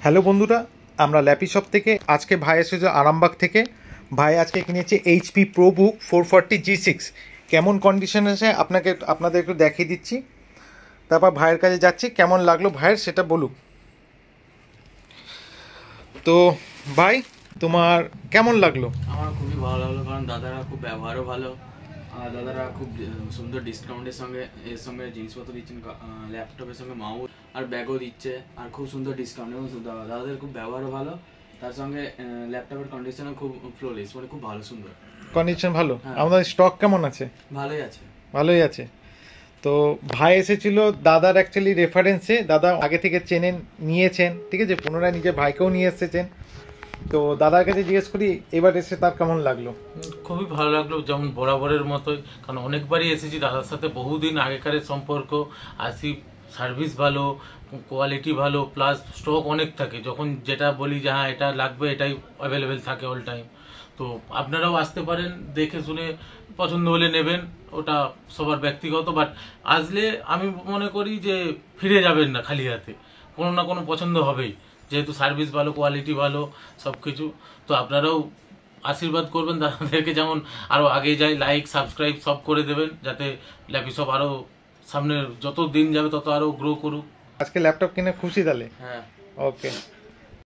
Hello বন্ধুরা, আমরা lappy shop থেকে আজকে ভাই এসেছে আরামবাগ থেকে। ভাই আজকে কিনেছে এইচপি প্রোবুক 440G6। কেমন কন্ডিশন আছে আপনাদের একটু দেখিয়ে দিচ্ছি, তারপর ভাইয়ের কাছে যাচ্ছি। কেমন লাগলো ভাইয়ের সেটা বলুক। তো ভাই, তোমার কেমন লাগলো? আমার খুবই ভালো লাগলো, কারণ দাদারা খুব ব্যবহারও ভালো, আর দাদারা খুব সুন্দর ডিসকাউন্টের সঙ্গে জিনিসপত্র দিচ্ছেন, ল্যাপটপের সঙ্গে মাউস আর ব্যাগও দিচ্ছে, আর খুব সুন্দর ডিসকাউন্ট। এবং দাদাদের খুব ব্যবহারও ভালো, তার সঙ্গে ল্যাপটপের কন্ডিশনও খুব ফ্লোলেস, মানে খুব ভালো, সুন্দর কন্ডিশন ভালো। আমাদের স্টক কেমন আছে? ভালোই আছে, ভালোই আছে। তো ভাই এসেছিল দাদার অ্যাকচুয়ালি রেফারেন্সে, দাদা আগে থেকে নিয়েছেন, ঠিক আছে, পুনরায় নিজের ভাইকেও নিয়ে এসেছেন। তো দাদার কাছে জিজ্ঞেস করি এবার এসে তার কেমন লাগলো। খুবই ভালো লাগলো, যেমন বরাবরের মতোই, কারণ অনেকবারই এসেছি দাদার সাথে, বহুদিন আগেকারের সম্পর্ক। আসি, সার্ভিস ভালো, কোয়ালিটি ভালো, প্লাস স্টক অনেক থাকে। যখন যেটা বলি যে হ্যাঁ এটা লাগবে, এটাই অ্যাভেলেবেল থাকে অল টাইম। তো আপনারাও আসতে পারেন, দেখে শুনে পছন্দ হলে নেবেন, ওটা সবার ব্যক্তিগত। বাট আসলে আমি মনে করি যে ফিরে যাবেন না খালি হাতে, কোনো না কোনো পছন্দ হবেই, যেহেতু সার্ভিস ভালো, কোয়ালিটি ভালো, সব কিছু। তো আপনারাও আশীর্বাদ করবেন দাদাদেরকে, যেমন আরও আগে যায়, লাইক সাবস্ক্রাইব সব করে দেবেন, যাতে ল্যাপি শপ আরও সামনে যত দিন যাবে তত আরও গ্রো করুক। আজকে ল্যাপটপ কিনে খুশি তাহলে? হ্যাঁ। ওকে।